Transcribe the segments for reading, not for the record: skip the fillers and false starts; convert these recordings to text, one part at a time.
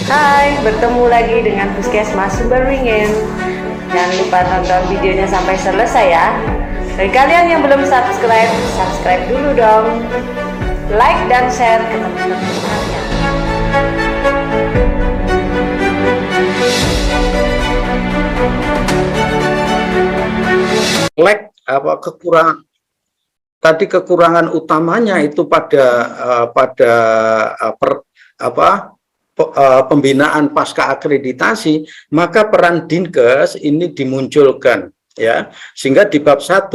Hai, bertemu lagi dengan Puskesmas Sumberwingen. Jangan lupa tonton videonya sampai selesai ya. Bagi kalian yang belum subscribe, subscribe dulu dong. Like dan share ke teman-teman kalian. Kekurangan utamanya itu pembinaan pasca akreditasi, maka peran Dinkes ini dimunculkan ya, sehingga di bab 1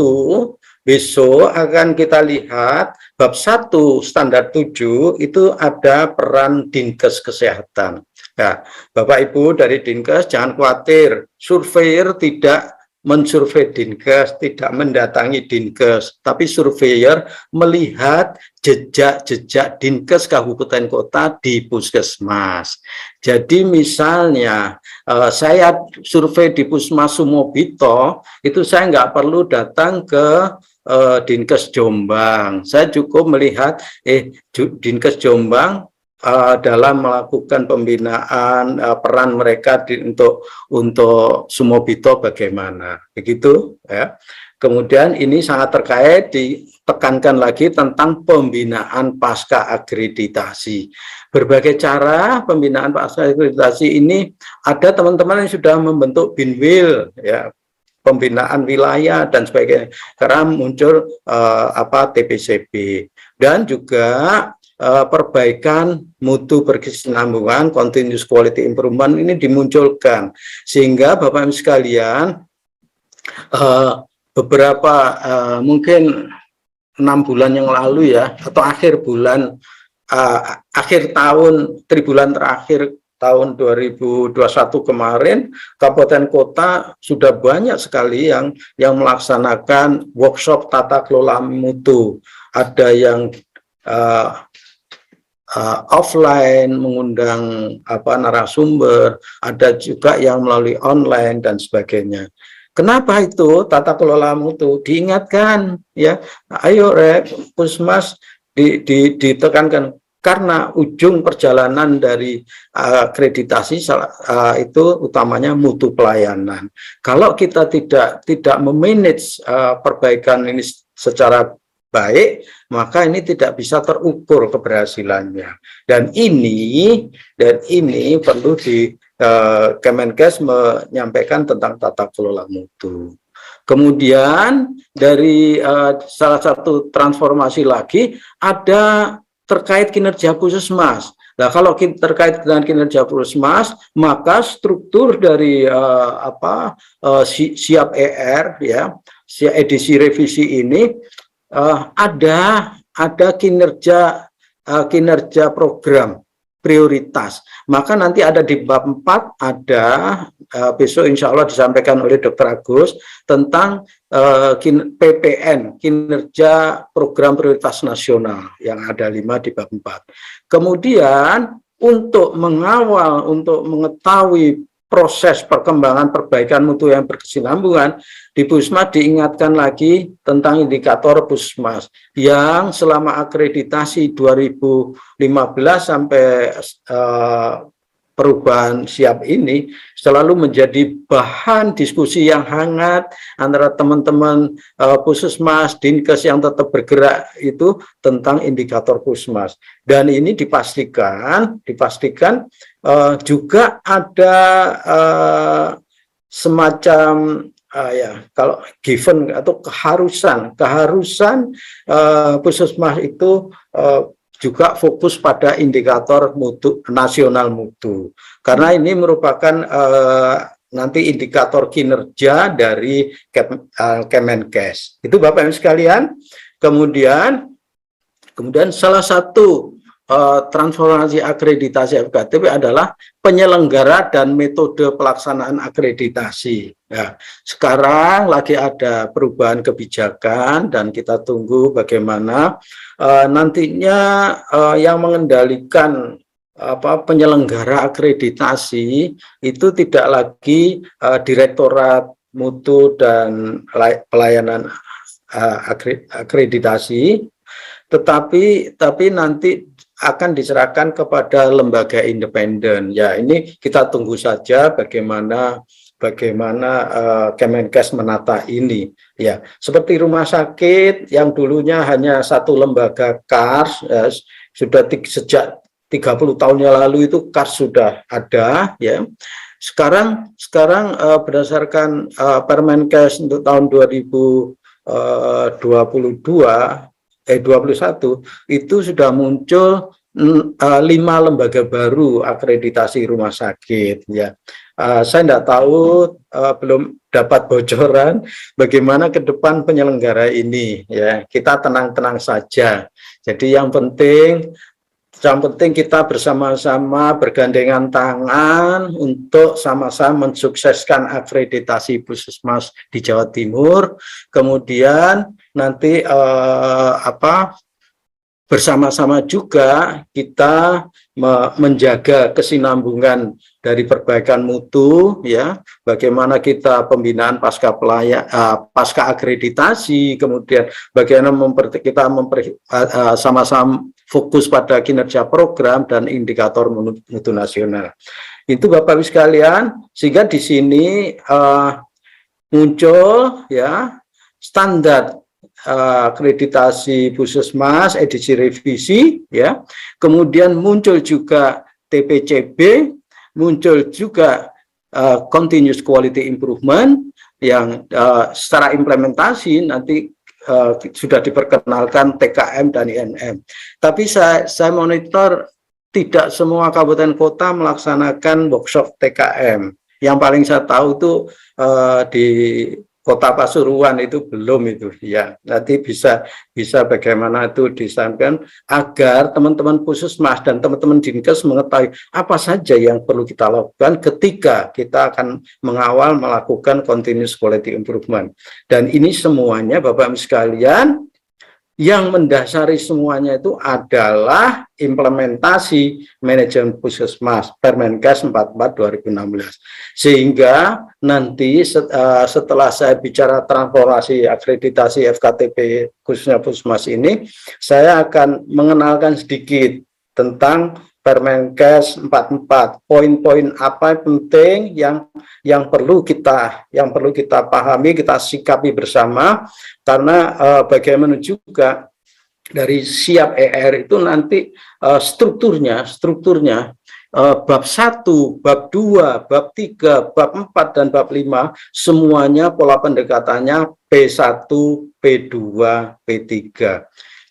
besok akan kita lihat bab 1 standar 7 itu ada peran Dinkes kesehatan. Nah, Bapak Ibu dari Dinkes jangan khawatir, surveyor tidak mensurvei Dinkes, tidak mendatangi Dinkes, tapi surveyor melihat jejak-jejak Dinkes kabupaten kota di puskesmas. Jadi misalnya saya survei di Puskesmas Sumobito, itu saya nggak perlu datang ke Dinkes Jombang. Saya cukup melihat Dinkes Jombang dalam melakukan pembinaan peran mereka untuk Sumobito bagaimana, begitu ya. Kemudian ini sangat terkait, ditekankan lagi tentang pembinaan pasca akreditasi. Berbagai cara pembinaan pasca akreditasi ini ada teman-teman yang sudah membentuk Binwil ya, pembinaan wilayah dan sebagainya, karena muncul TPCB, dan juga perbaikan mutu berkesinambungan, continuous quality improvement ini dimunculkan, sehingga Bapak Ibu sekalian beberapa mungkin 6 bulan yang lalu ya, atau akhir tahun, tribulan terakhir tahun 2021 kemarin, kabupaten kota sudah banyak sekali yang melaksanakan workshop tata kelola mutu. Ada yang offline mengundang narasumber, ada juga yang melalui online dan sebagainya. Kenapa itu tata kelola mutu diingatkan ya? Ayo Puskesmas ditekankan, karena ujung perjalanan dari akreditasi itu utamanya mutu pelayanan. Kalau kita tidak memanage perbaikan ini secara baik, maka ini tidak bisa terukur keberhasilannya. Dan ini perlu di Kemenkes menyampaikan tentang tata kelola mutu. Kemudian dari salah satu transformasi lagi ada terkait kinerja puskesmas. Nah, kalau terkait dengan kinerja puskesmas, maka struktur dari siap ER ya, edisi revisi ini ada kinerja program prioritas. Maka nanti ada di bab 4 ada besok insya Allah disampaikan oleh Dr. Agus tentang PPN, kinerja program prioritas nasional, yang ada 5 di bab 4. Kemudian untuk mengawal, untuk mengetahui proses perkembangan perbaikan mutu yang berkesinambungan di Puskesmas, diingatkan lagi tentang indikator Puskesmas yang selama akreditasi 2015 sampai perubahan siap ini selalu menjadi bahan diskusi yang hangat antara teman-teman Puskesmas, Dinkes yang tetap bergerak itu tentang indikator Puskesmas. Dan ini dipastikan juga ada semacam kalau given atau keharusan Puskesmas itu juga fokus pada indikator mutu nasional mutu, karena ini merupakan nanti indikator kinerja dari Kemenkes. Itu Bapak Ibu sekalian. Kemudian salah satu transformasi akreditasi FKTP adalah penyelenggara dan metode pelaksanaan akreditasi. Ya, sekarang lagi ada perubahan kebijakan dan kita tunggu bagaimana nantinya yang mengendalikan penyelenggara akreditasi itu tidak lagi Direktorat Mutu dan Pelayanan Akreditasi, tetapi nanti akan diserahkan kepada lembaga independen. Ya, ini kita tunggu saja bagaimana Kemenkes menata ini. Ya, seperti rumah sakit yang dulunya hanya satu lembaga KARS, sudah sejak 30 tahun yang lalu itu KARS sudah ada, ya. Sekarang berdasarkan Permenkes untuk tahun 2021 itu sudah muncul 5 lembaga baru akreditasi rumah sakit, ya. Saya tidak tahu, belum dapat bocoran bagaimana ke depan penyelenggara ini, ya. Kita tenang-tenang saja. Jadi yang penting kita bersama-sama bergandengan tangan untuk sama-sama mensukseskan akreditasi Puskesmas di Jawa Timur. Kemudian nanti bersama-sama juga kita menjaga kesinambungan dari perbaikan mutu, ya. Bagaimana kita pembinaan pasca akreditasi, kemudian bagaimana kita sama-sama fokus pada kinerja program dan indikator mutu nasional. Itu Bapak Ibu sekalian, sehingga di sini muncul, ya, standar akreditasi Puskesmas edisi revisi, ya. Kemudian muncul juga TPCB, muncul juga continuous quality improvement yang secara implementasi nanti sudah diperkenalkan TKM dan INM. Tapi saya monitor tidak semua kabupaten kota melaksanakan workshop TKM. Yang paling saya tahu itu di Kota Pasuruan itu belum itu, ya. Nanti bisa bagaimana itu disampaikan agar teman-teman Puskesmas dan teman-teman Dinkes mengetahui apa saja yang perlu kita lakukan ketika kita akan mengawal melakukan continuous quality improvement. Dan ini semuanya Bapak Ibu sekalian, yang mendasari semuanya itu adalah implementasi manajemen Puskesmas Permenkes 44 2016. Sehingga nanti setelah saya bicara transformasi akreditasi FKTP khususnya Puskesmas ini, saya akan mengenalkan sedikit tentang Permenkes 44, poin-poin apa penting yang perlu kita pahami, kita sikapi bersama, karena bagaimana juga dari siap ER itu nanti strukturnya bab 1, bab 2, bab 3, bab 4 dan bab 5 semuanya pola pendekatannya P1, P2, P3.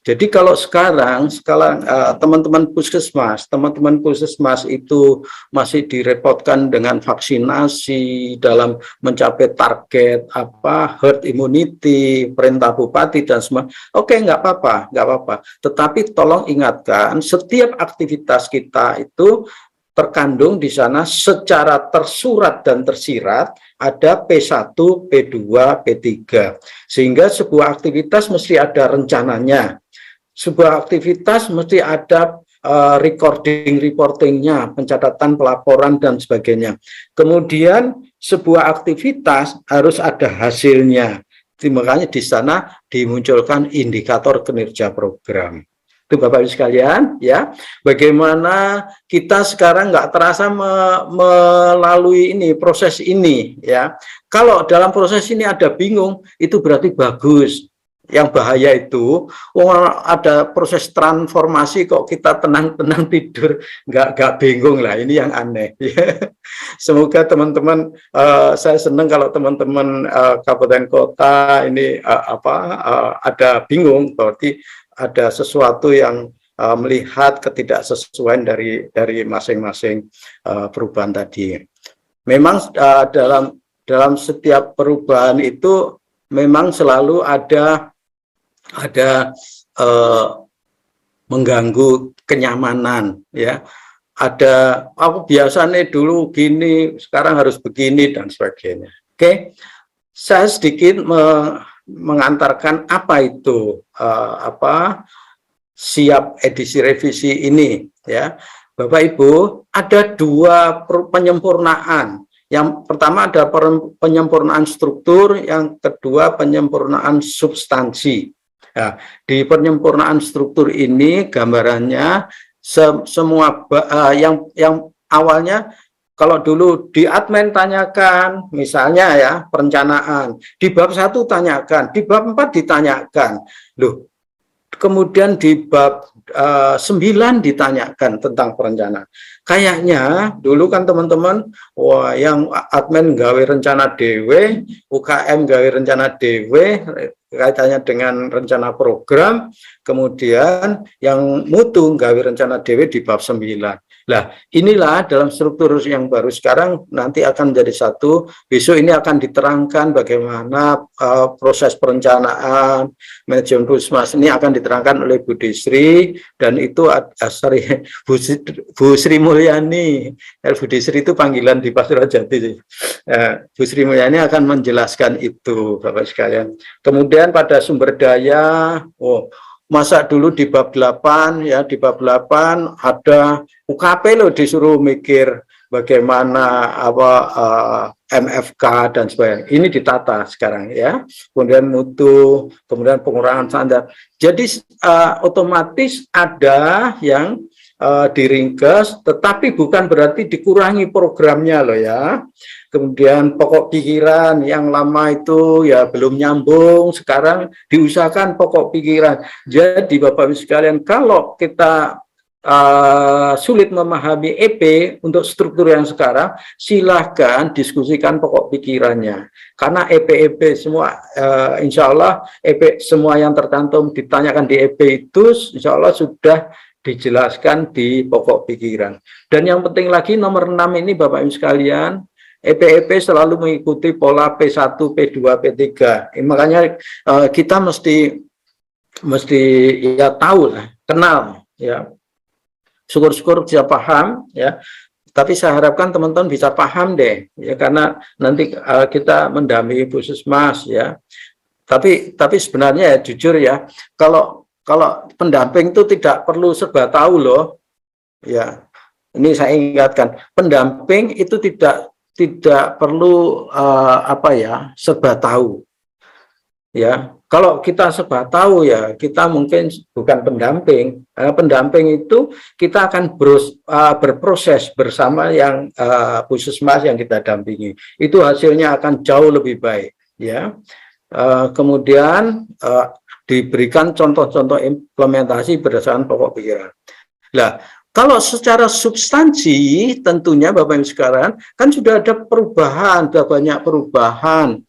Jadi kalau sekarang teman-teman Puskesmas itu masih direpotkan dengan vaksinasi dalam mencapai target herd immunity, perintah bupati dan semua. Oke, nggak apa-apa. Tetapi tolong ingatkan, setiap aktivitas kita itu terkandung di sana secara tersurat dan tersirat ada P1, P2, P3. Sehingga sebuah aktivitas mesti ada rencananya. Sebuah aktivitas mesti ada reportingnya, pencatatan, pelaporan dan sebagainya. Kemudian sebuah aktivitas harus ada hasilnya. Makanya di sana dimunculkan indikator kinerja program. Itu Bapak Ibu sekalian, ya. Bagaimana kita sekarang nggak terasa melalui proses ini, ya. Kalau dalam proses ini ada bingung, itu berarti bagus. Yang bahaya itu, ada proses transformasi kok kita tenang-tenang tidur, nggak bingung lah, ini yang aneh. Semoga teman-teman, saya senang kalau teman-teman kabupaten kota ini ada bingung, berarti ada sesuatu yang melihat ketidaksesuaian dari masing-masing perubahan tadi. Memang dalam setiap perubahan itu memang selalu ada mengganggu kenyamanan, ya. Ada biasanya dulu gini, sekarang harus begini dan sebagainya. Oke, saya sedikit mengantarkan apa itu siap edisi revisi ini, ya. Bapak Ibu, ada 2 penyempurnaan. Yang pertama ada penyempurnaan struktur, yang kedua penyempurnaan substansi. Nah, di penyempurnaan struktur ini gambarannya semua yang awalnya kalau dulu di admin tanyakan, misalnya ya perencanaan, di bab 1 tanyakan, di bab 4 ditanyakan. Loh, kemudian di bab 9 ditanyakan tentang perencanaan. Kayaknya dulu kan teman-teman, wah yang admin gawe rencana dewe, UKM gawe rencana dewe, kaitannya dengan rencana program, kemudian yang mutu gawe rencana dewe di bab 9. Nah, inilah dalam struktur yang baru sekarang nanti akan menjadi satu. Besok ini akan diterangkan bagaimana proses perencanaan manajemen Puskesmas ini akan diterangkan oleh Bu Desri, dan itu Bu Sri Mulyani. Bu Desri itu panggilan di Pasir Jati. Bu Sri Mulyani akan menjelaskan itu, Bapak sekalian. Kemudian pada sumber daya, masa dulu di bab 8 ya, di bab 8 ada UKP loh, disuruh mikir bagaimana MFK dan sebagainya. Ini ditata sekarang ya. Kemudian mutu, kemudian pengurangan standar. Jadi otomatis ada yang diringkes, tetapi bukan berarti dikurangi programnya loh ya. Kemudian pokok pikiran yang lama itu ya belum nyambung, sekarang diusahakan pokok pikiran. Jadi Bapak Ibu sekalian, kalau kita sulit memahami EP untuk struktur yang sekarang, silahkan diskusikan pokok pikirannya. Karena EP semua, insya Allah EP semua yang tercantum ditanyakan di EP itu, insya Allah sudah dijelaskan di pokok pikiran. Dan yang penting lagi nomor 6 ini Bapak Ibu sekalian, EP selalu mengikuti pola P1, P2, P3. Makanya kita mesti ya tahu lah, kenal ya. Syukur-syukur bisa paham ya. Tapi saya harapkan teman-teman bisa paham deh ya, karena nanti kita mendampingi Puskesmas ya. Tapi sebenarnya ya jujur ya, kalau pendamping itu tidak perlu serba tahu loh. Ya. Ini saya ingatkan, pendamping itu tidak perlu serba tahu ya. Kalau kita serba tahu ya kita mungkin bukan pendamping. Pendamping itu kita akan berproses bersama yang Puskesmas yang kita dampingi, itu hasilnya akan jauh lebih baik ya. Kemudian diberikan contoh-contoh implementasi berdasarkan pokok pikiran. Nah, kalau secara substansi tentunya Bapak Ibu sekalian kan sudah ada perubahan, sudah banyak perubahan.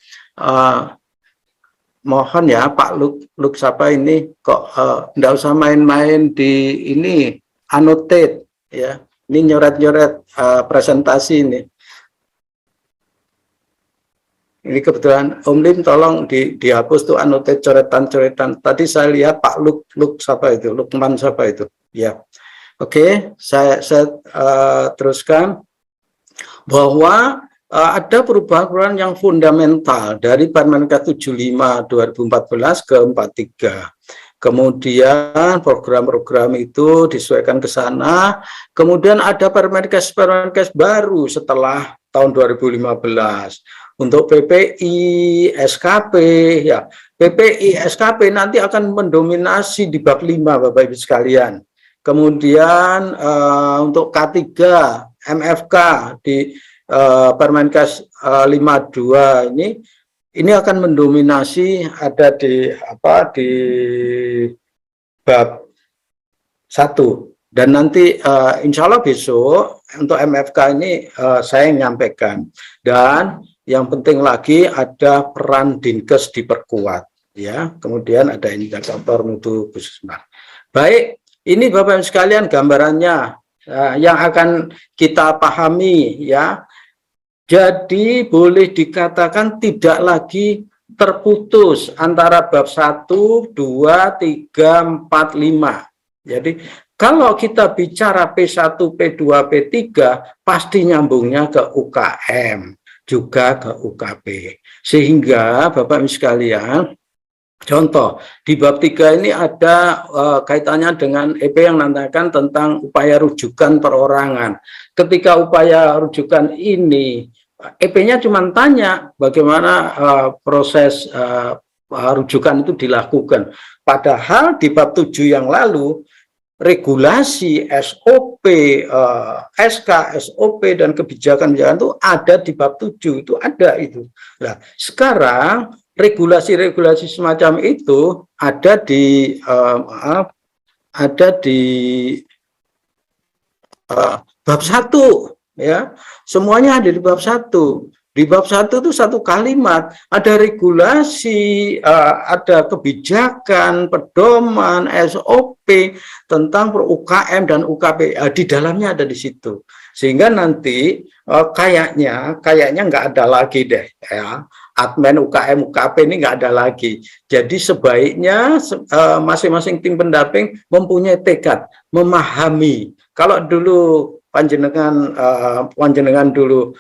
Mohon ya Pak Luk siapa ini kok enggak usah main-main di ini annotate ya. Ini nyoret-nyoret presentasi ini. Ini kebetulan Om Lim tolong dihapus tuh annotate coretan-coretan. Tadi saya lihat Pak Luk siapa itu? Lukman siapa itu? Ya. Oke, saya teruskan bahwa ada perubahan-perubahan yang fundamental dari Permenkes 75 2014 ke 43. Kemudian program-program itu disesuaikan ke sana. Kemudian ada Permenkes baru setelah tahun 2015 untuk PPI, SKP ya. PPI, SKP nanti akan mendominasi di bab 5 Bapak Ibu sekalian. Kemudian untuk K3, MFK di Permenkes 52 ini akan mendominasi ada di bab 1. Dan nanti insya Allah besok untuk MFK ini saya menyampaikan. Dan yang penting lagi ada peran Dinkes diperkuat ya. Kemudian ada indikator mutu Puskesmas. Baik. Ini Bapak Ibu sekalian gambarannya yang akan kita pahami ya. Jadi boleh dikatakan tidak lagi terputus antara bab 1, 2, 3, 4, 5. Jadi kalau kita bicara P1, P2, P3 pasti nyambungnya ke UKM juga ke UKP. Sehingga Bapak Ibu sekalian, contoh, di bab 3 ini ada kaitannya dengan EP yang menandakan tentang upaya rujukan perorangan. Ketika upaya rujukan ini, EP-nya cuma tanya bagaimana proses rujukan itu dilakukan. Padahal di bab 7 yang lalu, regulasi, SOP, SK, SOP, dan kebijakan-kebijakan itu ada di bab 7, itu ada itu. Nah, sekarang regulasi-regulasi semacam itu ada di bab 1, ya. Semuanya ada di bab 1. Di bab 1 itu satu kalimat, ada regulasi, ada kebijakan, pedoman, SOP tentang UKM dan UKP. Di dalamnya ada di situ. Sehingga nanti kayaknya nggak ada lagi deh, ya. Admin UKM UKP ini nggak ada lagi. Jadi sebaiknya masing-masing tim pendamping mempunyai tekad, memahami. Kalau dulu panjenengan dulu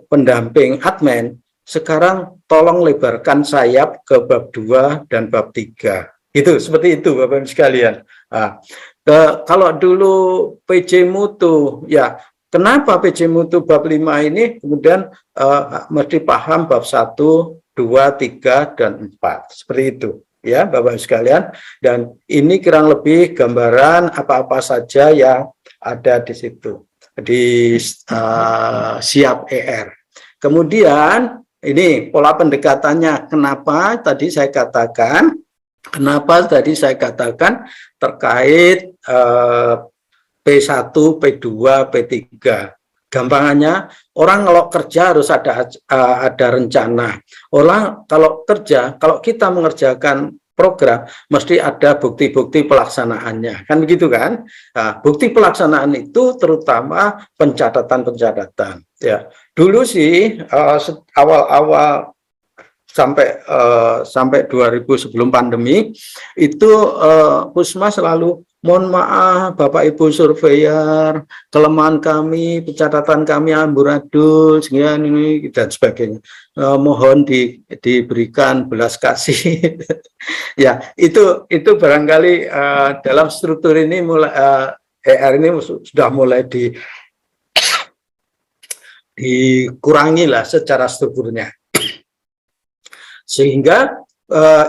pendamping admin, sekarang tolong lebarkan sayap ke bab 2 dan bab 3. Itu seperti itu Bapak Ibu sekalian. Nah, kalau dulu PJ Mutu, ya kenapa PJ Mutu bab 5 ini kemudian mesti paham bab 1, 2, 3, dan 4. Seperti itu ya Bapak Ibu sekalian. Dan ini kurang lebih gambaran apa-apa saja yang ada di situ di siap ER. Kemudian ini pola pendekatannya. Kenapa tadi saya katakan terkait P1, P2, P3. Gampangannya orang kalau kerja harus ada rencana. Orang kalau kerja, kalau kita mengerjakan program mesti ada bukti-bukti pelaksanaannya, kan begitu kan? Nah, bukti pelaksanaan itu terutama pencatatan ya. Dulu sih awal-awal sampai 2000 sebelum pandemi itu Pusmas selalu mohon maaf Bapak Ibu surveyor, kelemahan kami, pencatatan kami amburadul, sekian ini dan sebagainya. Mohon diberikan belas kasih. Ya, itu barangkali dalam struktur ini mulai ER ini sudah mulai dikurangi lah secara strukturnya. Sehingga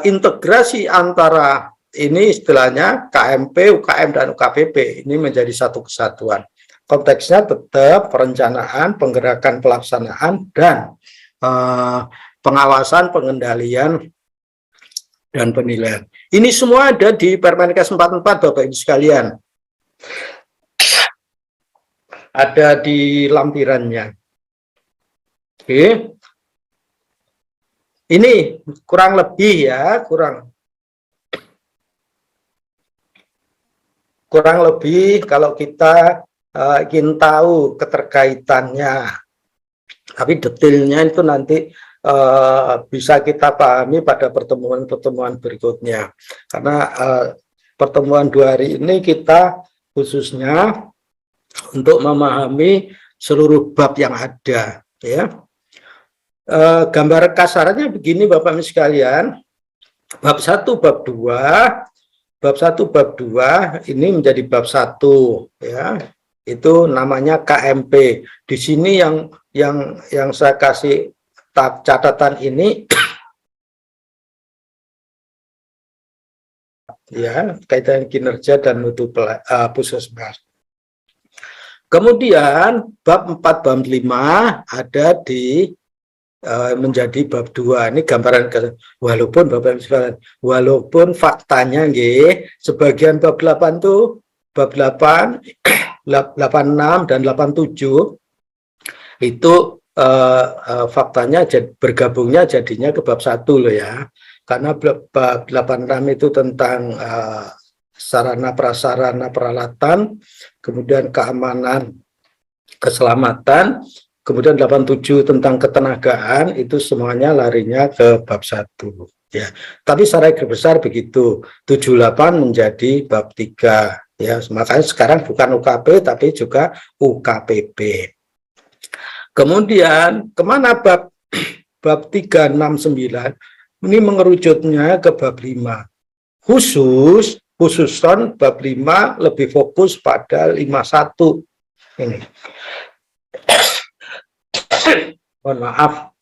integrasi antara ini istilahnya KMP, UKM, dan UKPP ini menjadi satu kesatuan. Konteksnya tetap perencanaan, penggerakan, pelaksanaan, dan pengawasan, pengendalian, dan penilaian. Ini semua ada di Permenkes 44 Bapak Ibu sekalian. Ada di lampirannya. Oke. Ini kurang lebih ya, kurang lebih kalau kita ingin tahu keterkaitannya, tapi detailnya itu nanti bisa kita pahami pada pertemuan-pertemuan berikutnya, karena pertemuan 2 hari ini kita khususnya untuk memahami seluruh bab yang ada, ya. Gambar kasarnya begini Bapak Ibu sekalian, bab 1, bab 2. Bab 1, bab 2 ini menjadi bab 1 ya. Itu namanya KMP. Di sini yang saya kasih catatan ini ya, kaitan kinerja dan mutu puskesmas. Kemudian bab 4, bab 5 ada di menjadi bab 2. Ini gambaran walaupun Bapak Ibu sekalian, walaupun faktanya nggih sebagian bab 8 tuh bab 8, 86 dan 87 itu faktanya bergabungnya jadinya ke bab 1 loh ya. Karena bab 86 itu tentang sarana prasarana peralatan, kemudian keamanan, keselamatan. Kemudian 87 tentang ketenagaan, itu semuanya larinya ke bab 1 ya. Tapi secara besar begitu, 78 menjadi bab 3 ya. Makanya sekarang bukan UKP tapi juga UKPP. Kemudian kemana bab 369? Ini mengerucutnya ke bab 5. Khususan bab 5 lebih fokus pada 51 ini. Mohon maaf,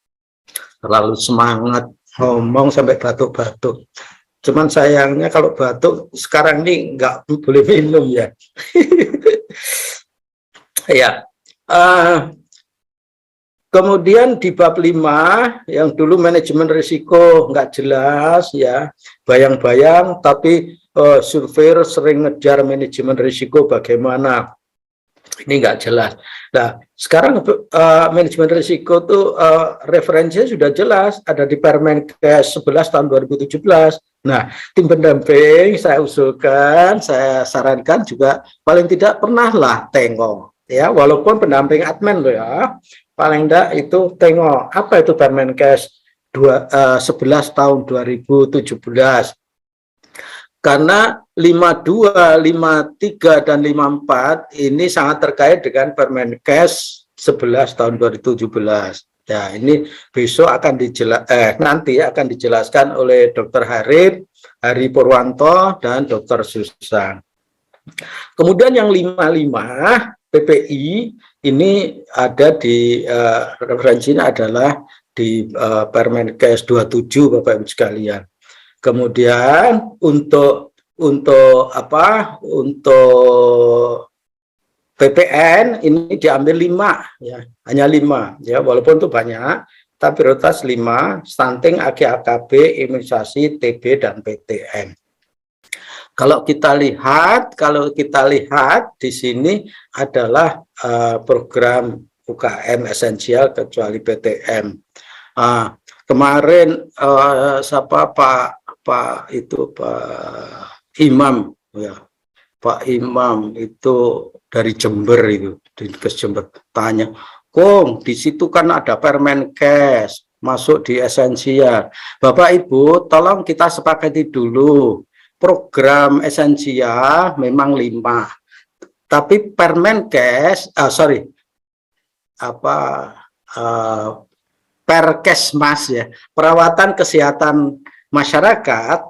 terlalu semangat ngomong sampai batuk-batuk. Cuman sayangnya kalau batuk sekarang ini nggak boleh minum ya. Ya. Kemudian di bab 5 yang dulu manajemen risiko nggak jelas ya, bayang-bayang, tapi surveyor sering ngejar manajemen risiko bagaimana, ini nggak jelas. Nah sekarang manajemen risiko tuh referensinya sudah jelas, ada di Permenkes 11 tahun 2017. Nah tim pendamping saya usulkan, saya sarankan juga paling tidak pernahlah tengok ya, walaupun pendamping admin loh ya, paling enggak itu tengok apa itu Permenkes 11 tahun 2017. Karena 52, 53 dan 54 ini sangat terkait dengan Permenkes 11 tahun 2017. Ya, ini besok akan nanti akan dijelaskan oleh Dr. Hari Purwanto dan Dr. Susan. Kemudian yang 55 PPI ini ada di referensinya adalah di Permenkes 27 Bapak Ibu sekalian. Kemudian untuk PPN ini diambil 5 ya, hanya 5 ya, walaupun itu banyak, tapi prioritas 5, stunting, AGAKB, imunisasi, TB dan PTM. Kalau kita lihat di sini adalah program UKM esensial kecuali PTM. Kemarin Pak Imam ya, Pak Imam itu dari Jember, itu di Jember, tanya, Kong di situ kan ada Permenkes masuk di esensial. Bapak Ibu tolong kita sepakati dulu, program esensial memang 5, tapi Permenkes Perkesmas ya, perawatan kesehatan masyarakat,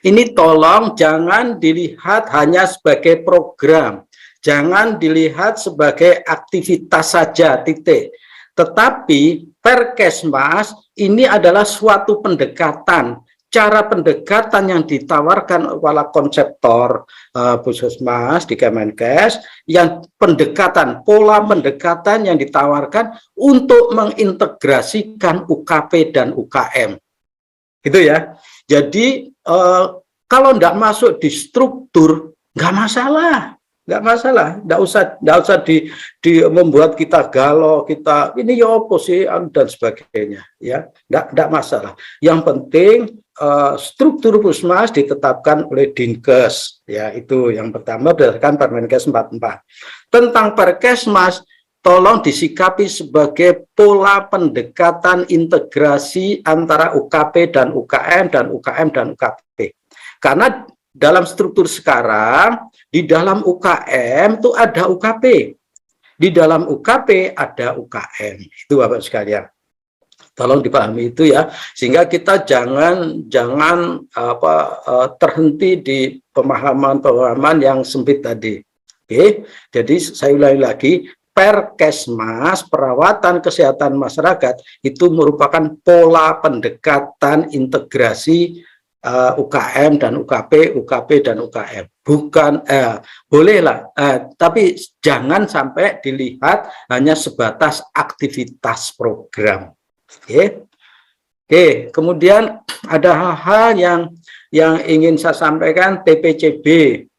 ini tolong jangan dilihat hanya sebagai program, jangan dilihat sebagai aktivitas saja, titik. Tetapi Perkesmas ini adalah suatu pendekatan, cara pendekatan yang ditawarkan oleh konseptor Puskesmas di Kemenkes, yang pola pendekatan yang ditawarkan untuk mengintegrasikan UKP dan UKM. Gitu ya. Jadi kalau tidak masuk di struktur nggak masalah, nggak usah membuat kita galau, kita ini ya apa sih dan sebagainya ya, nggak masalah. Yang penting struktur Puskesmas ditetapkan oleh Dinkes ya, itu yang pertama berdasarkan Permenkes 44. Tentang Perkesmas tolong disikapi sebagai pola pendekatan integrasi antara UKP dan UKM dan UKM dan UKP. Karena dalam struktur sekarang, di dalam UKM itu ada UKP, di dalam UKP ada UKM. Itu Bapak sekalian. Tolong dipahami itu ya, sehingga kita jangan terhenti di pemahaman yang sempit tadi. Oke, jadi saya ulangi lagi. Perkesmas, perawatan kesehatan masyarakat, itu merupakan pola pendekatan integrasi UKM dan UKP, UKP dan UKM. Bukan, bolehlah, tapi jangan sampai dilihat hanya sebatas aktivitas program. Oke, kemudian ada hal-hal yang ingin saya sampaikan, TPCB.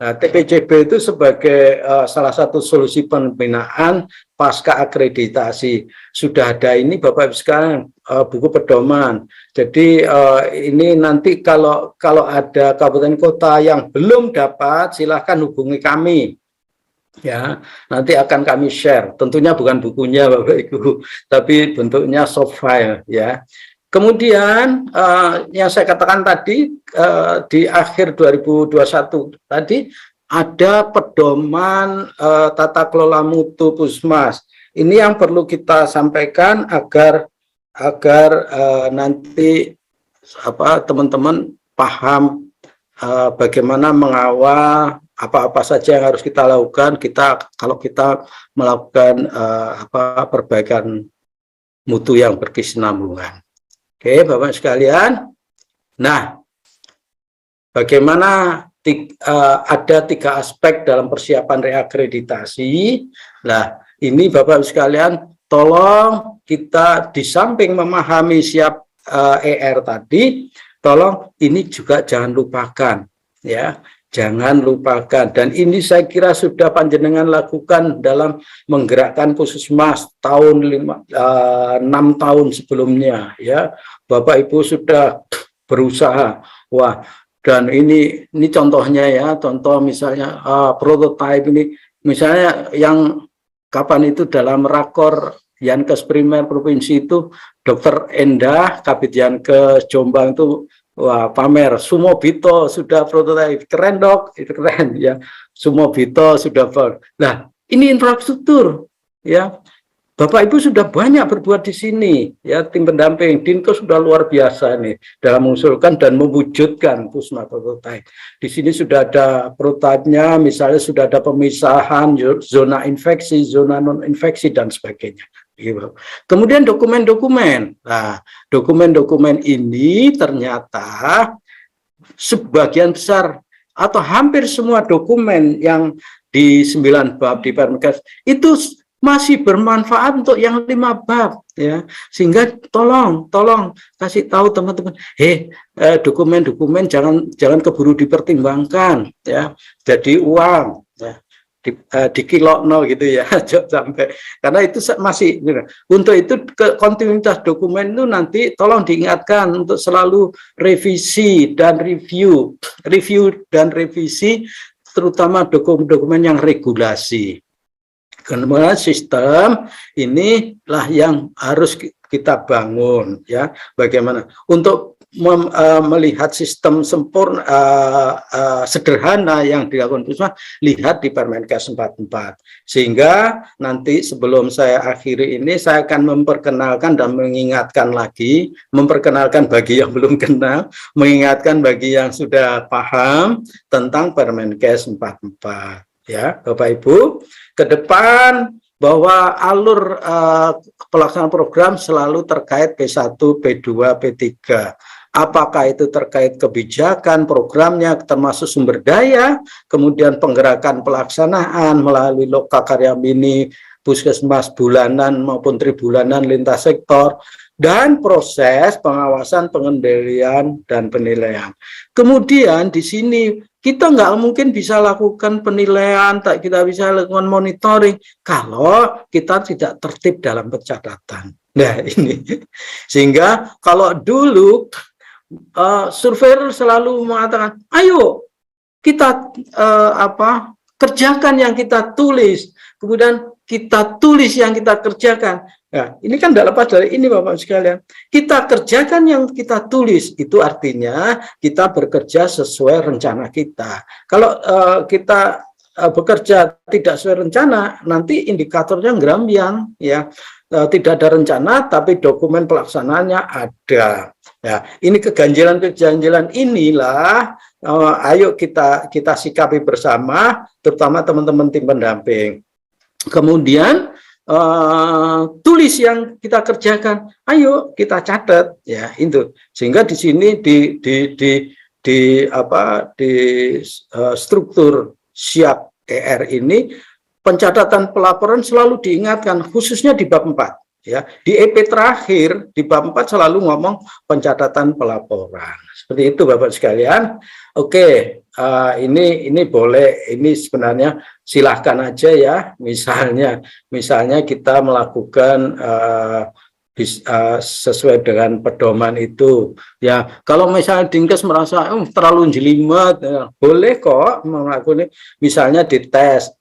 Nah, TPCB itu sebagai salah satu solusi pembinaan pasca akreditasi. Sudah ada ini Bapak Ibu sekalian, buku pedoman. Jadi ini nanti kalau ada kabupaten kota yang belum dapat, silahkan hubungi kami. Ya, nanti akan kami share. Tentunya bukan bukunya Bapak Ibu, tapi bentuknya soft file ya. Kemudian yang saya katakan tadi di akhir 2021 tadi ada pedoman tata kelola mutu Puskesmas. Ini yang perlu kita sampaikan agar nanti teman-teman paham bagaimana mengawal apa-apa saja yang harus kita lakukan kalau kita melakukan perbaikan mutu yang berkesinambungan. Oke, Bapak sekalian. Nah, bagaimana ada 3 aspek dalam persiapan reakreditasi. Nah, ini Bapak Ibu sekalian, tolong kita di samping memahami siap ER tadi, tolong ini juga jangan lupakan, ya. Jangan lupakan, dan ini saya kira sudah panjenengan lakukan dalam menggerakkan Puskesmas tahun 6 tahun sebelumnya, ya. Bapak Ibu sudah berusaha, wah, dan ini contohnya ya, contoh misalnya prototipe ini, misalnya yang kapan itu dalam rakor Yankes Primer Provinsi itu, Dr. Endah Kabid Yankes Jombang itu, wah, pamer Sumobito sudah prototipe, keren dok, itu keren ya, Sumobito sudah nah ini infrastruktur ya, Bapak Ibu sudah banyak berbuat di sini ya, tim pendamping Dinkes sudah luar biasa nih dalam mengusulkan dan mewujudkan Pusma prototipe. Di sini sudah ada prototipenya, misalnya sudah ada pemisahan zona infeksi, zona non infeksi dan sebagainya. Kemudian dokumen-dokumen. Nah, dokumen-dokumen ini ternyata sebagian besar atau hampir semua dokumen yang di 9 bab di Permenkes itu masih bermanfaat untuk yang 5 bab ya, sehingga tolong kasih tahu teman-teman, dokumen-dokumen jangan keburu dipertimbangkan ya, jadi uang ya, di kilo nol gitu ya, sampai, karena itu masih untuk itu kontinuitas dokumen itu nanti tolong diingatkan untuk selalu revisi dan review dan revisi, terutama dokumen-dokumen yang regulasi. Kemudian sistem inilah yang harus kita bangun ya, bagaimana untuk melihat sistem sempurna sederhana yang dilakukan Pusma, lihat di Permenkes 44. Sehingga nanti sebelum saya akhiri ini, saya akan memperkenalkan dan mengingatkan lagi, memperkenalkan bagi yang belum kenal, mengingatkan bagi yang sudah paham tentang Permenkes 44 ya, Bapak Ibu. Ke depan bahwa alur pelaksanaan program selalu terkait P1, P2, P3. Apakah itu terkait kebijakan programnya termasuk sumber daya, kemudian penggerakan pelaksanaan melalui Loka Karya Mini, Puskesmas bulanan maupun tribulanan lintas sektor, dan proses pengawasan, pengendalian, dan penilaian. Kemudian di sini kita nggak mungkin bisa lakukan penilaian, kita bisa lakukan monitoring kalau kita tidak tertib dalam pencatatan. Nah ini, sehingga kalau dulu surveyor selalu mengatakan, ayo kita kerjakan yang kita tulis, kemudian kita tulis yang kita kerjakan. Nah, ini kan tidak lepas dari ini Bapak sekalian. Kita kerjakan yang kita tulis, itu artinya kita bekerja sesuai rencana kita. Kalau kita bekerja tidak sesuai rencana, nanti indikatornya ngerambiang ya. Tidak ada rencana, tapi dokumen pelaksanaannya ada. Ya, ini keganjilan-keganjilan inilah, ayo kita sikapi bersama, terutama teman-teman tim pendamping. Kemudian tulis yang kita kerjakan, ayo kita catat ya itu, sehingga di sini di struktur siap ER ini pencatatan pelaporan selalu diingatkan, khususnya di bab 4 ya, di EP terakhir di bab 4 selalu ngomong pencatatan pelaporan. Seperti itu Bapak sekalian. Oke, ini boleh, ini sebenarnya silahkan aja ya, misalnya kita melakukan sesuai dengan pedoman itu ya. Kalau misalnya Dinkes merasa terlalu jelimet, boleh kok melakukan, misalnya dites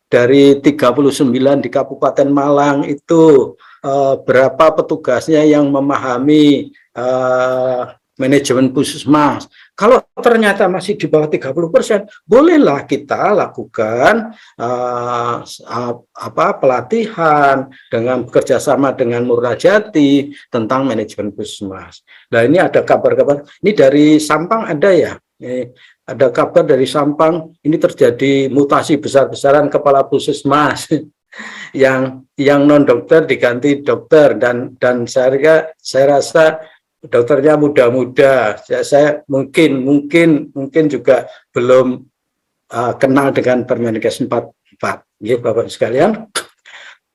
dari 39 di Kabupaten Malang itu berapa petugasnya yang memahami manajemen Puskesmas. Kalau ternyata masih di bawah 30%, bolehlah kita lakukan pelatihan dengan bekerjasama dengan Murajati tentang manajemen Puskesmas. Nah ini ada kabar-kabar, ini dari Sampang ada ya, ada kabar dari Sampang, ini terjadi mutasi besar-besaran kepala Puskesmas yang non dokter diganti dokter, dan saya rasa dokternya muda-muda. Saya mungkin juga belum kenal dengan Permenkes 44. Ya, Bapak sekalian.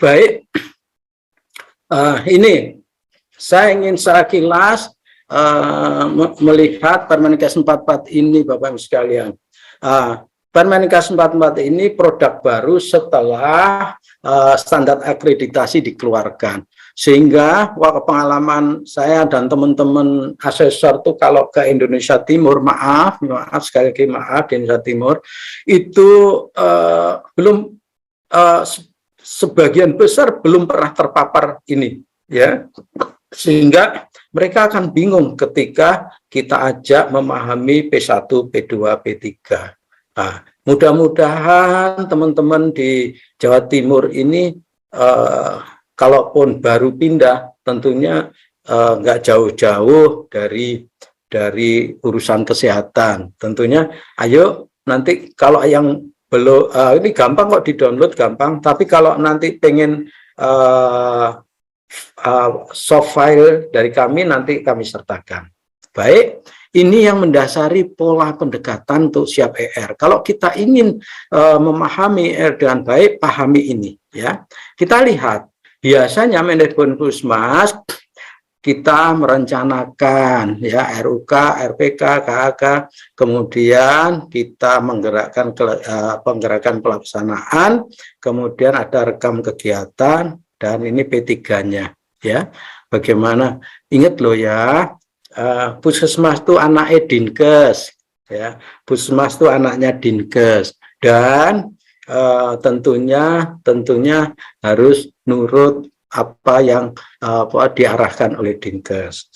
Baik, ini saya ingin sekilas melihat Permenkes 44 ini, Bapak Ibu sekalian. Permenkes 44 ini produk baru setelah standar akreditasi dikeluarkan. Sehingga pengalaman saya dan teman-teman asesor tuh kalau ke Indonesia Timur, maaf sekali lagi maaf, di Indonesia Timur itu belum sebagian besar belum pernah terpapar ini, ya, sehingga mereka akan bingung ketika kita ajak memahami P1, P2, P3. Nah, mudah-mudahan teman-teman di Jawa Timur ini kalaupun baru pindah, tentunya nggak jauh-jauh dari urusan kesehatan. Tentunya, ayo nanti kalau yang belum ini gampang kok di-download, gampang. Tapi kalau nanti pengen soft file dari kami, nanti kami sertakan. Baik, ini yang mendasari pola pendekatan untuk siap ER. Kalau kita ingin memahami ER dengan baik, pahami ini, ya. Kita lihat, biasanya Mendikbud Puskesmas kita merencanakan, ya, RUK, RPK, KHK, kemudian kita menggerakkan penggerakan pelaksanaan, kemudian ada rekam kegiatan, dan ini P3-nya, ya. Bagaimana? Ingat loh ya, Puskesmas itu anaknya Dinkes, ya. Puskesmas itu anaknya Dinkes, dan tentunya harus nurut apa yang diarahkan oleh Dinkes.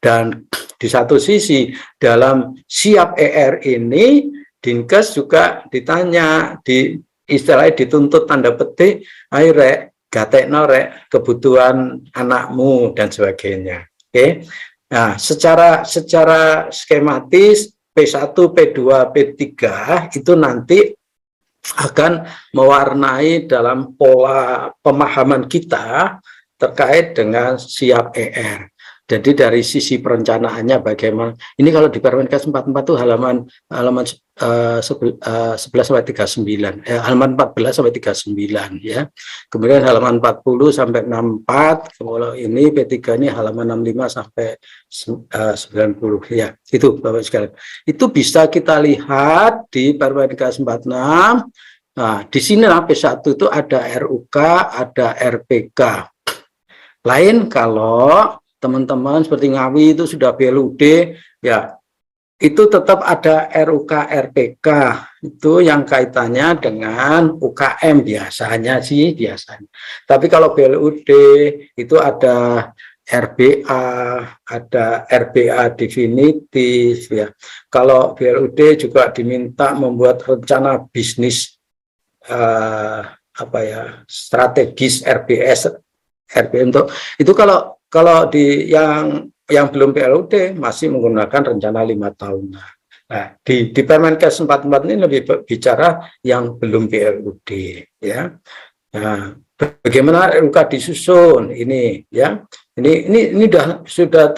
Dan di satu sisi dalam siap ER ini Dinkes juga ditanya, istilahnya dituntut tanda petik, ayo rek gatekno rek kebutuhan anakmu dan sebagainya. Oke. Nah, secara skematis P1, P2, P3 itu nanti akan mewarnai dalam pola pemahaman kita terkait dengan siap ER. Jadi dari sisi perencanaannya bagaimana? Ini kalau di Permenkes 44 itu halaman 11 sampai 39, halaman 14 sampai 39, ya. Kemudian halaman 40 sampai 64. Kalau ini P3 ini halaman 65 sampai 90, ya. Itu Bapak sekalian. Itu bisa kita lihat di Permenkes 46. Nah, di sini P1 itu ada RUK, ada RPK. Lain kalau teman-teman seperti Ngawi itu sudah BLUD, ya, itu tetap ada RUK, RPK, itu yang kaitannya dengan UKM biasanya. Tapi kalau BLUD itu ada RBA, ada RBA definitif, ya. Kalau BLUD juga diminta membuat rencana bisnis strategis RBS, untuk itu. Kalau di yang belum PLUD masih menggunakan rencana 5 tahunan. Nah, di Permenkes 44 ini lebih bicara yang belum PLUD, ya. Nah, bagaimana RUK disusun ini, ya. Ini sudah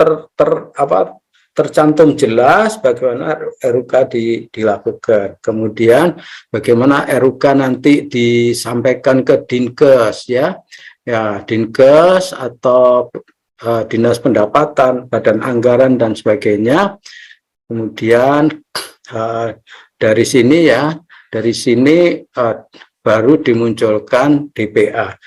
tercantum jelas bagaimana RUK dilakukan. Kemudian bagaimana RUK nanti disampaikan ke Dinkes, ya. Ya, Dinkes atau Dinas Pendapatan, Badan Anggaran dan sebagainya. Kemudian dari sini baru dimunculkan DPA.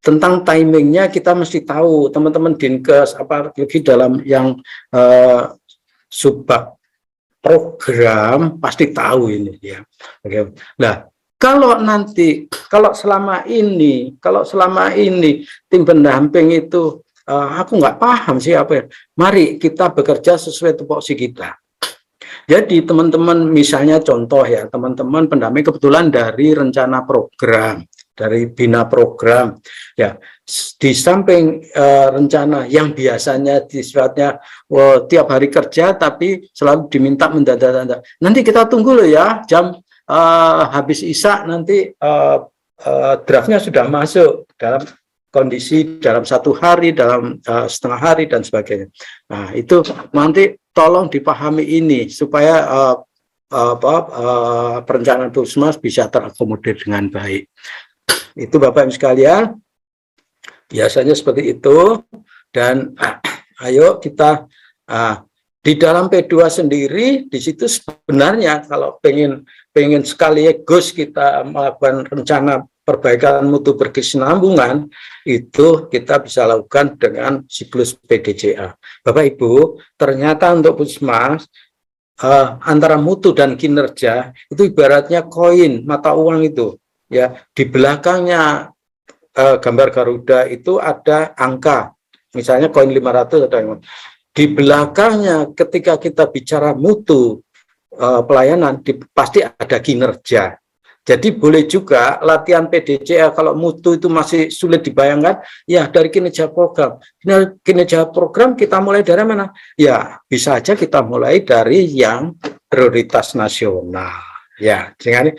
Tentang timingnya kita mesti tahu, teman-teman Dinkes, apalagi dalam yang subbab program pasti tahu ini, ya. Nah, kalau selama ini tim pendamping itu aku nggak paham sih apa ya. Mari kita bekerja sesuai tupoksi kita. Jadi teman-teman, misalnya contoh ya, teman-teman pendamping kebetulan dari rencana program, dari bina program, ya, di samping rencana yang biasanya sifatnya tiap hari kerja tapi selalu diminta mendadak. Nanti kita tunggu loh ya, jam habis isya nanti draftnya sudah masuk dalam kondisi dalam 1 hari, dalam setengah hari dan sebagainya. Nah, itu nanti tolong dipahami ini supaya perencanaan puskesmas bisa terakomodir dengan baik. Itu Bapak Ibu sekalian, biasanya seperti itu. Dan ayo kita di dalam P2 sendiri, di situ sebenarnya kalau pengen sekaligus kita melakukan rencana perbaikan mutu berkesinambungan, itu kita bisa lakukan dengan siklus PDCA. Bapak Ibu, ternyata untuk puskesmas antara mutu dan kinerja itu ibaratnya koin mata uang itu, ya. Di belakangnya gambar Garuda itu ada angka, misalnya koin 500 ada yang di belakangnya ketika kita bicara mutu pelayanan pasti ada kinerja. Jadi boleh juga latihan PDCA kalau mutu itu masih sulit dibayangkan, ya dari kinerja program. Kinerja program kita mulai dari mana? Ya bisa aja kita mulai dari yang prioritas nasional. Ya, dengan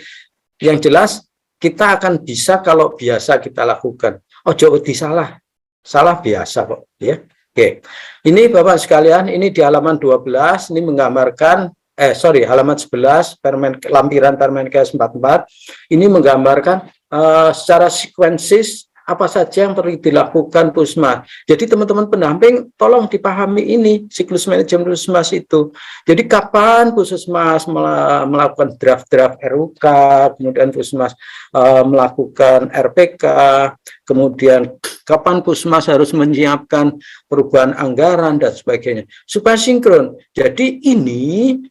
yang jelas kita akan bisa kalau biasa kita lakukan. Oh, jauh salah biasa kok, ya. Oke, ini Bapak sekalian, ini di halaman 12, ini menggambarkan, halaman 11, lampiran Permenkes 44, ini menggambarkan secara sekuensis apa saja yang perlu dilakukan puskesmas. Jadi teman-teman pendamping, tolong dipahami ini, siklus manajemen puskesmas itu. Jadi kapan puskesmas melakukan draft-draft RUK, kemudian puskesmas melakukan RPK, kemudian kapan puskesmas harus menyiapkan perubahan anggaran dan sebagainya supaya sinkron. Jadi ini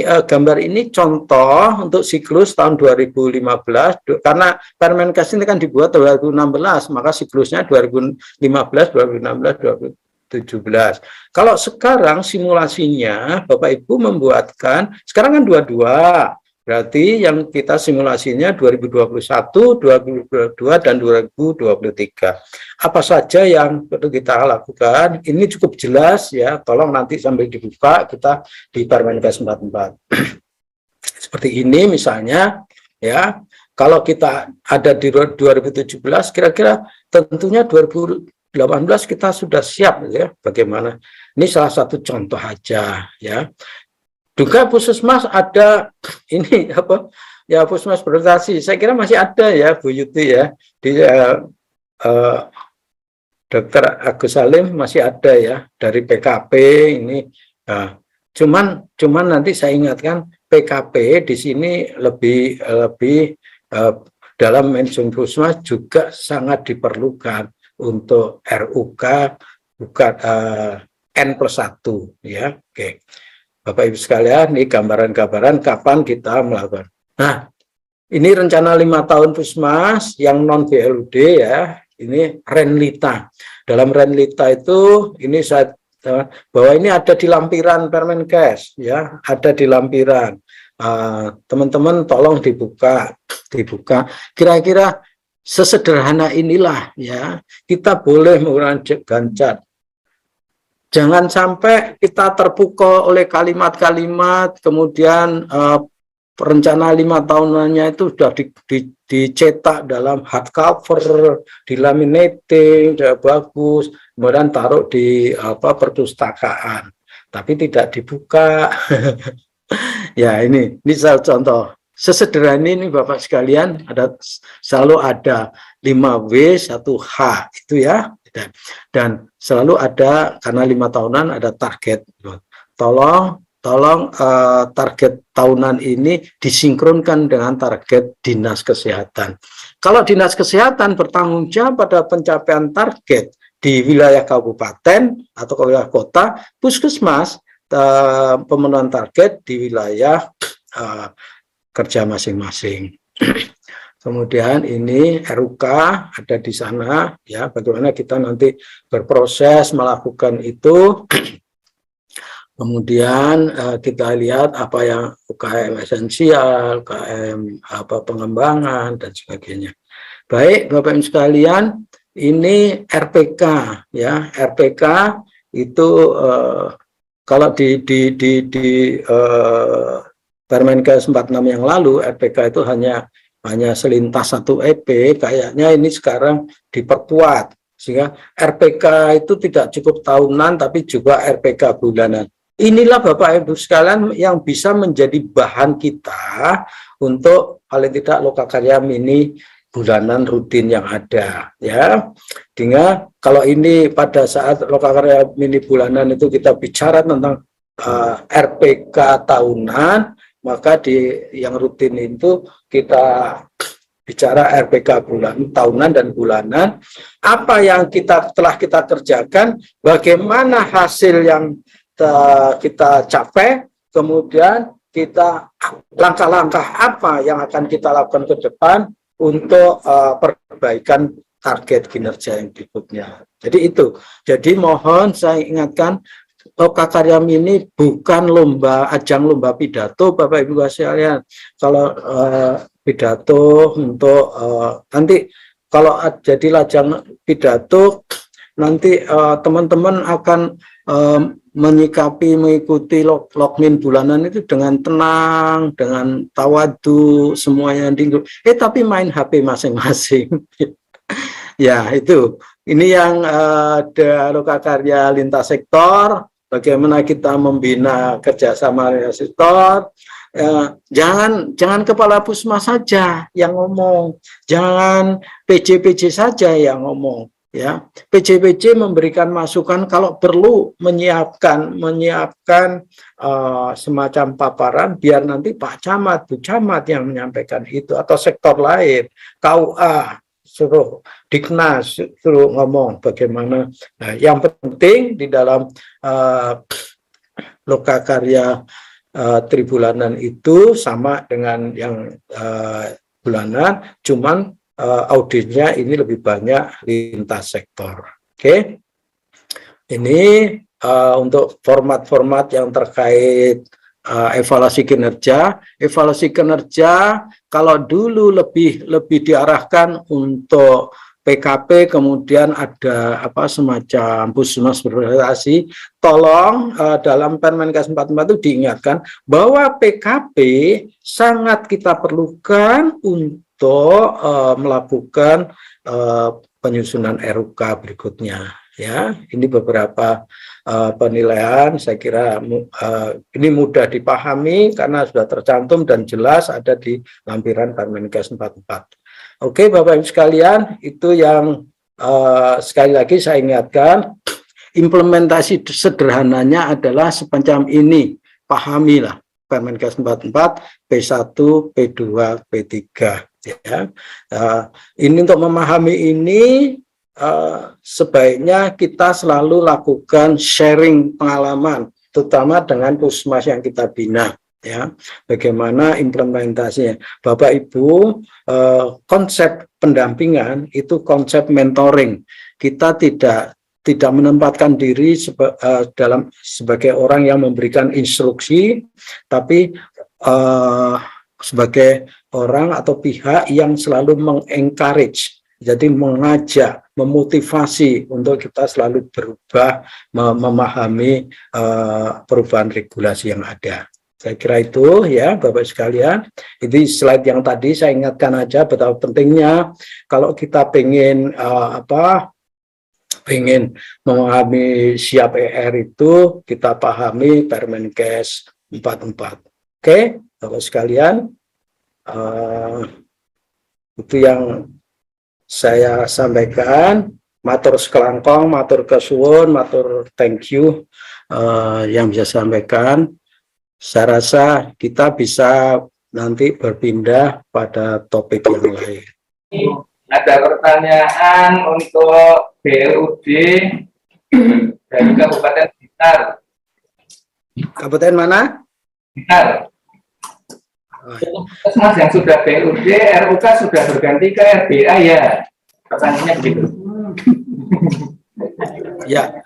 gambar ini contoh untuk siklus tahun 2015 karena Permenkes ini kan dibuat 2016, maka siklusnya 2015, 2016, 2017. Kalau sekarang simulasinya Bapak Ibu membuatkan, sekarang kan 22. Berarti yang kita simulasinya 2021, 2022, dan 2023. Apa saja yang perlu kita lakukan? Ini cukup jelas ya, tolong nanti sambil dibuka kita di Permenkes 44. Seperti ini misalnya, ya, kalau kita ada di 2017, kira-kira tentunya 2018 kita sudah siap ya, bagaimana. Ini salah satu contoh aja ya. Juga puskesmas ada ini apa ya, puskesmas berorientasi saya kira masih ada ya Bu Yuti ya, di Dr. Agus Salim masih ada ya, dari PKP ini. Cuman nanti saya ingatkan PKP di sini lebih dalam manajemen puskesmas juga sangat diperlukan untuk RUK bukan N+1 ya. Oke. Bapak Ibu sekalian, ini gambaran-gambaran kapan kita melakukan. Nah, ini rencana 5 tahun puskesmas yang non BLUD ya. Ini Renlita. Dalam Renlita itu ini saya bahwa ini ada di lampiran Permenkes ya, ada di lampiran. Teman-teman tolong dibuka. Kira-kira sesederhana inilah ya, kita boleh menggunakan Gancat. Jangan sampai kita terpukul oleh kalimat-kalimat, kemudian rencana 5 tahunannya itu sudah dicetak dalam hardcover, di-laminating, sudah bagus, kemudian taruh di perpustakaan, tapi tidak dibuka. Ya ini salah contoh. Sesederhana ini Bapak sekalian, selalu ada 5W 1H itu ya. Dan selalu ada, karena 5 tahunan ada target. Tolong target tahunan ini disinkronkan dengan target Dinas Kesehatan. Kalau Dinas Kesehatan bertanggung jawab pada pencapaian target di wilayah kabupaten atau wilayah kota, puskesmas pemenuhan target di wilayah kerja masing-masing. Kemudian ini RUK ada di sana ya, bagaimana kita nanti berproses melakukan itu. Kemudian kita lihat apa yang UKM esensial, UKM pengembangan dan sebagainya. Baik Bapak Ibu sekalian, ini RPK ya. RPK itu kalau di Permenkes 46 yang lalu, RPK itu hanya selintas 1 EP, kayaknya ini sekarang diperkuat Sehingga RPK itu tidak cukup tahunan, tapi juga RPK bulanan. Inilah Bapak Ibu sekalian yang bisa menjadi bahan kita untuk paling tidak lokakarya mini bulanan rutin yang ada, ya. Sehingga kalau ini pada saat lokakarya mini bulanan itu kita bicara tentang RPK tahunan, maka di yang rutin itu kita bicara RPK bulan, tahunan dan bulanan. Apa yang telah kita kerjakan, bagaimana hasil yang kita capai, kemudian kita langkah-langkah apa yang akan kita lakukan ke depan untuk perbaikan target kinerja yang berikutnya. Jadi itu. Jadi mohon saya ingatkan, lokakarya mini bukan ajang lomba pidato, Bapak Ibu sekalian. Kalau pidato untuk nanti kalau jadi lajang pidato, nanti teman-teman akan mengikuti logmin bulanan itu dengan tenang, dengan tawadu, semuanya tapi main HP masing-masing. Ya, itu. Ini yang ada lokakarya lintas sektor, bagaimana kita membina kerjasama lintas sektor. Jangan kepala puskesmas saja yang ngomong, jangan PJ saja yang ngomong, ya. PJ memberikan masukan, kalau perlu menyiapkan semacam paparan biar nanti Pak Camat, Bu Camat yang menyampaikan itu, atau sektor lain, KUA suruh Diknas suruh ngomong bagaimana. Nah, yang penting di dalam lokakarya tribulanan itu sama dengan yang bulanan, cuman auditnya ini lebih banyak lintas sektor. Oke. Ini untuk format-format yang terkait evaluasi kinerja. Evaluasi kinerja kalau dulu lebih diarahkan untuk PKP, kemudian ada semacam puskesmas berprestasi. Tolong dalam Permenkes 44 itu diingatkan bahwa PKP sangat kita perlukan untuk melakukan penyusunan RUK berikutnya. Ya, ini beberapa penilaian. Saya kira ini mudah dipahami karena sudah tercantum dan jelas ada di lampiran Permenkes 44. Oke, Bapak Ibu sekalian, itu yang sekali lagi saya ingatkan, implementasi sederhananya adalah semacam ini, pahamilah Permenkes 44, P1, P2, P3. Ya. Ini untuk memahami ini, sebaiknya kita selalu lakukan sharing pengalaman, terutama dengan puskesmas yang kita bina. Ya, bagaimana implementasinya, Bapak Ibu. Konsep pendampingan itu konsep mentoring. Kita tidak menempatkan diri sebagai orang yang memberikan instruksi, tapi sebagai orang atau pihak yang selalu mengencourage, jadi mengajak, memotivasi untuk kita selalu berubah, memahami perubahan regulasi yang ada. Saya kira itu ya Bapak sekalian. Ini slide yang tadi saya ingatkan aja betapa pentingnya kalau kita pengen memahami siap ER itu, kita pahami Permenkes 44. Oke, Bapak sekalian, itu yang saya sampaikan. Matur sekelangkong, matur kesuwun, matur thank you yang bisa sampaikan. Saya rasa kita bisa nanti berpindah pada topik yang lain. Ada pertanyaan untuk BLUD dari Kabupaten Blitar. Kabupaten mana? Blitar. Puskesmas yang sudah BLUD, RUK sudah berganti ke RBA ya? Pertanyaannya begitu. Ya,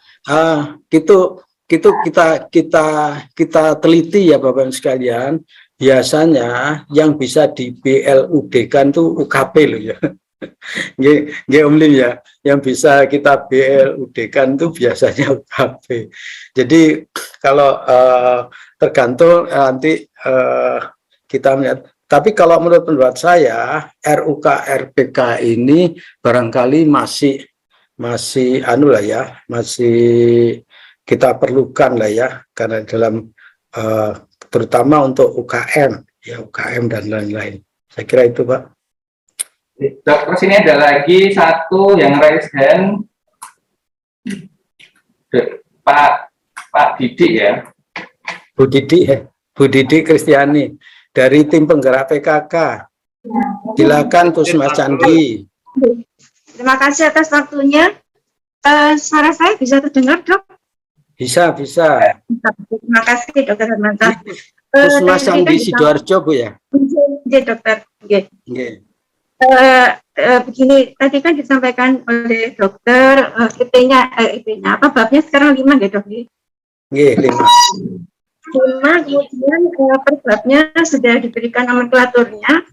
gitu kita teliti ya Bapak sekalian. Biasanya yang bisa di BLUD-kan tuh UKP loh ya. Nggih Om Lin ya, yang bisa kita BLUD-kan tuh biasanya UKP. Jadi kalau tergantung nanti kita melihat. Tapi kalau menurut pendapat saya RUK RPK ini barangkali masih anu lah ya, masih kita perlukan lah ya, karena dalam terutama untuk UKM ya, UKM dan lain-lain. Saya kira itu, Pak. Dok, terus ini ada lagi satu yang raise hand, Pak Didi ya. Bu Didi Kristiani dari tim penggerak PKK. Silakan Pusmas Candi. Terima kasih atas waktunya. Suara saya bisa terdengar, Dok? Bisa. Terima kasih, Dokter Hermanto. Pusmas Candi Sidoarjo, Bu ya? Iya, Dokter. Nggih. Begini, tadi kan disampaikan oleh dokter, IP-nya apa, babnya sekarang 5 ya, Dok? Nggih, 5. Kemudian per babnya sudah diberikan nomenklaturnya.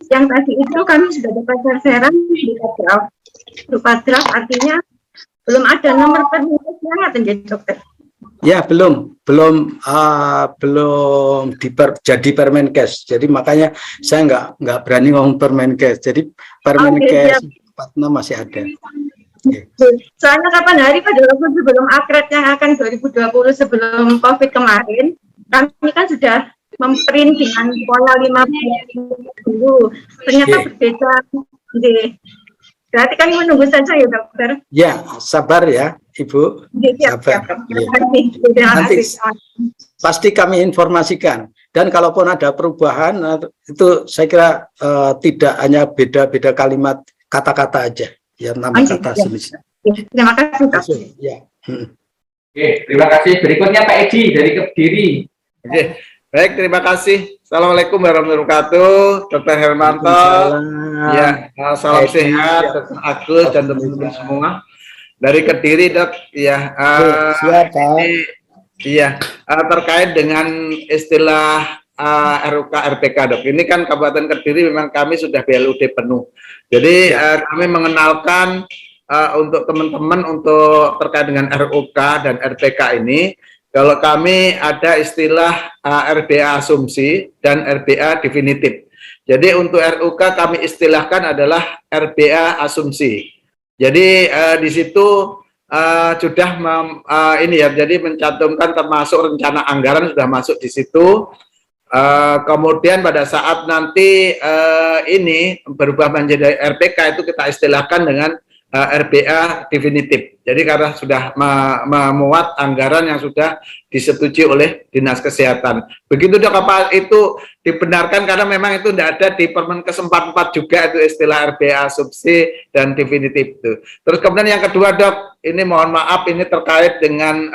Yang tadi itu kami sudah dapat terseran berupa draft, artinya belum ada nomor permenkesnya, dokter. Ya, belum jadi Permenkes. Jadi makanya saya nggak berani ngomong Permenkes. Jadi Permenkes 46 masih ada. Soalnya kapan hari pada waktu sebelum akret yang akan 2020 sebelum COVID kemarin, kami kan sudah memprint dengan pola 15 dulu. Ternyata berbeda. Berarti kami menunggu saja ya, dokter. Ya, sabar ya, Ibu. Sabar. Nanti pasti kami informasikan. Dan kalaupun ada perubahan, itu saya kira tidak hanya beda-beda kalimat kata-kata aja. Ya, nama kata semisal. Terima kasih, Dokter. Ya. Oke, terima kasih. Berikutnya Pak Edi dari Kediri. Oke, baik, terima kasih. Assalamualaikum warahmatullahi wabarakatuh, Dr. Hermanto. Ya, salam sehat, Dr. Agus dan teman-teman semua dari Kediri, Dok. Ya, terkait dengan istilah RUK RPK, Dok. Ini kan Kabupaten Kediri memang kami sudah BLUD penuh. Jadi kami mengenalkan untuk teman-teman untuk terkait dengan RUK dan RPK ini. Kalau kami ada istilah RBA asumsi dan RBA definitif. Jadi untuk RUK kami istilahkan adalah RBA asumsi. Jadi di situ sudah jadi mencantumkan termasuk rencana anggaran sudah masuk di situ. Kemudian pada saat nanti ini berubah menjadi RPK itu kita istilahkan dengan RBA definitif. Jadi karena sudah memuat anggaran yang sudah disetujui oleh Dinas Kesehatan. Begitu, Dok, apa itu dibenarkan karena memang itu tidak ada di Permenkes 44 juga itu istilah RBA asumsi dan definitif itu. Terus kemudian yang kedua, Dok, ini mohon maaf ini terkait dengan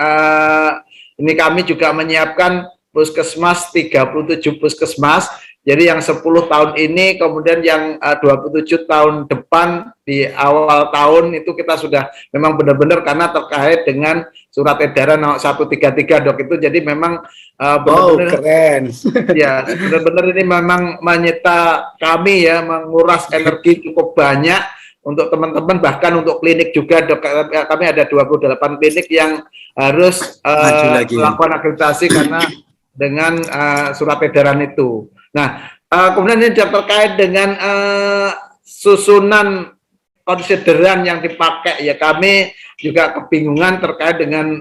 ini kami juga menyiapkan puskesmas 37 puskesmas. Jadi yang 10 tahun ini, kemudian yang 27 tahun depan di awal tahun itu kita sudah memang benar-benar karena terkait dengan surat edaran 133, Dok, itu jadi memang benar-benar keren. Ya, benar-benar ini memang menyita kami ya, menguras energi cukup banyak untuk teman-teman, bahkan untuk klinik juga, Dok. Kami ada 28 klinik yang harus melakukan akreditasi karena dengan surat edaran itu. Nah, kemudian ini terkait dengan susunan konsideran yang dipakai ya, kami juga kebingungan terkait dengan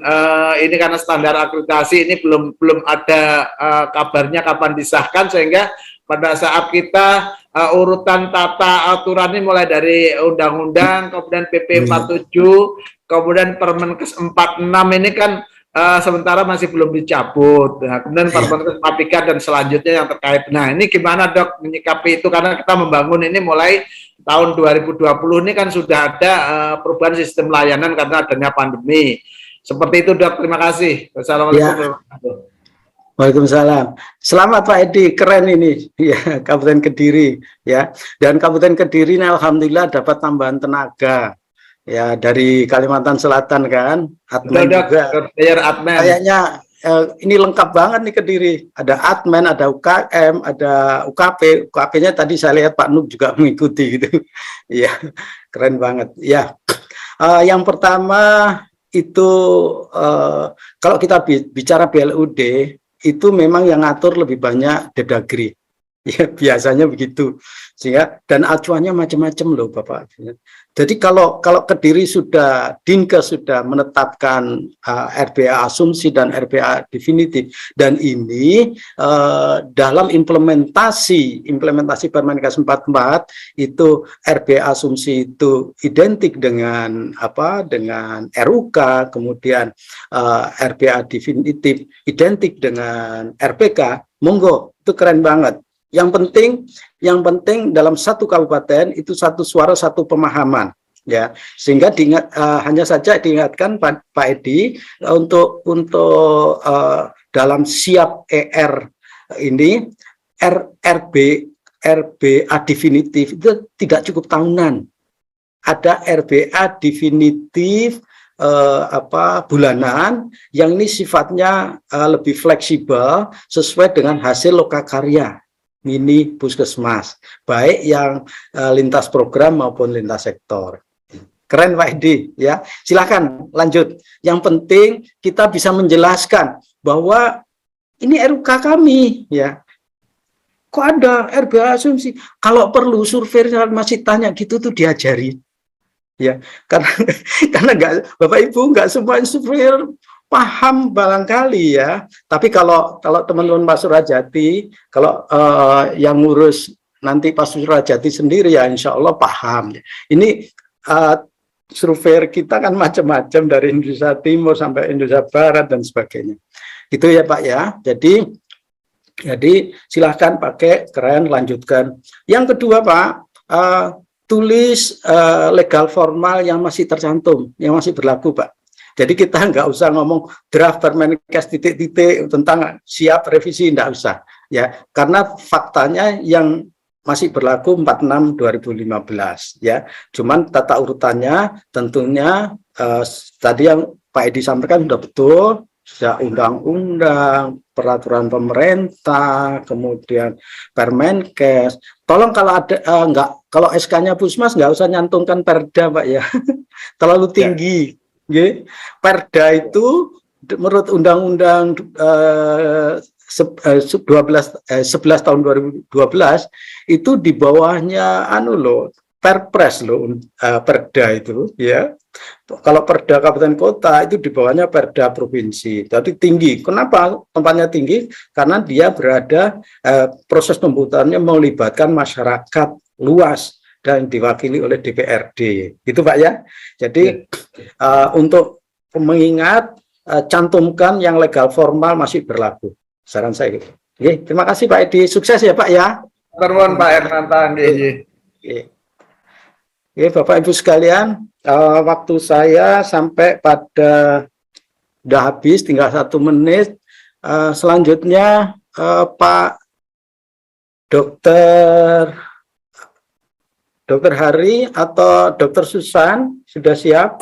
ini karena standar akreditasi ini belum ada kabarnya kapan disahkan, sehingga pada saat kita urutan tata aturan ini mulai dari undang-undang, kemudian PP 47, kemudian Permenkes 46 ini kan sementara masih belum dicabut. Nah, kemudian Permenkes 43 dan selanjutnya yang terkait. Nah, ini gimana, Dok, menyikapi itu karena kita membangun ini mulai tahun 2020 ini kan sudah ada perubahan sistem layanan karena adanya pandemi. Seperti itu, Dok. Terima kasih. Wassalamualaikum. Waalaikumsalam. Selamat Pak Edi, keren ini ya, Kabupaten Kediri ya. Dan Kabupaten Kediri ini alhamdulillah dapat tambahan tenaga. Ya, dari Kalimantan Selatan kan, admin juga. Kayaknya ini lengkap banget nih Kediri. Ada admin, ada UKM, ada UKP. UKP-nya tadi saya lihat Pak Nuk juga mengikuti gitu. Iya, keren banget. Ya, yang pertama itu kalau kita bicara BLUD itu memang yang ngatur lebih banyak Depdagri. Ya, biasanya begitu. Sehingga dan acuannya macam-macam loh, Bapak. Jadi kalau Kediri sudah Dinkes sudah menetapkan RPA asumsi dan RPA definitif, dan ini dalam implementasi Permenkes 44 itu RPA asumsi itu identik dengan dengan RUK, kemudian RPA definitif identik dengan RPK, monggo, itu keren banget. Yang penting dalam satu kabupaten itu satu suara, satu pemahaman, ya. Sehingga hanya saja diingatkan Pak Edi untuk dalam siap ER ini RBA definitif itu tidak cukup tahunan. Ada RBA definitif bulanan yang ini sifatnya lebih fleksibel sesuai dengan hasil lokakarya mini puskesmas, baik yang lintas program maupun lintas sektor. Keren Pak Edi, ya. Silakan lanjut. Yang penting kita bisa menjelaskan bahwa ini RUK kami, ya. Kok ada RBA asumsi? Kalau perlu survei masih tanya gitu tuh diajari, ya. Karena nggak, Bapak Ibu nggak semua survei paham barangkali, ya. Tapi kalau teman-teman Pak Surajati, kalau yang ngurus nanti Pak Surajati sendiri, ya insya Allah paham. Ini survei kita kan macam-macam dari Indonesia Timur sampai Indonesia Barat dan sebagainya. Gitu ya Pak ya. Jadi silahkan pakai, keren, lanjutkan. Yang kedua Pak, tulis legal formal yang masih tercantum, yang masih berlaku Pak. Jadi kita nggak usah ngomong draft Permenkes titik-titik tentang siap revisi, nggak usah, ya, karena faktanya yang masih berlaku 46 2015, ya. Cuman tata urutannya tentunya tadi yang Pak Edi sampaikan sudah betul, sudah undang-undang, peraturan pemerintah, kemudian Permenkes. Tolong kalau ada kalau SK-nya Puskesmas nggak usah nyantumkan Perda Pak ya, terlalu tinggi. Ya. Perda itu menurut Undang-Undang 11 tahun 2012 itu di bawahnya Perpres Perda itu, ya. Kalau Perda Kabupaten Kota itu di bawahnya Perda Provinsi. Jadi tinggi. Kenapa tempatnya tinggi? Karena dia berada proses pembuatannya melibatkan masyarakat luas dan diwakili oleh DPRD, gitu Pak ya. Jadi untuk mengingat, cantumkan yang legal formal masih berlaku. Saran saya gitu. Oke, terima kasih Pak Edi, sukses ya Pak ya. Terima Pak Hernanta. Oke, Bapak Ibu sekalian, waktu saya sampai pada udah habis, tinggal 1 menit. Selanjutnya Pak Dokter Hari atau Dokter Susan sudah siap?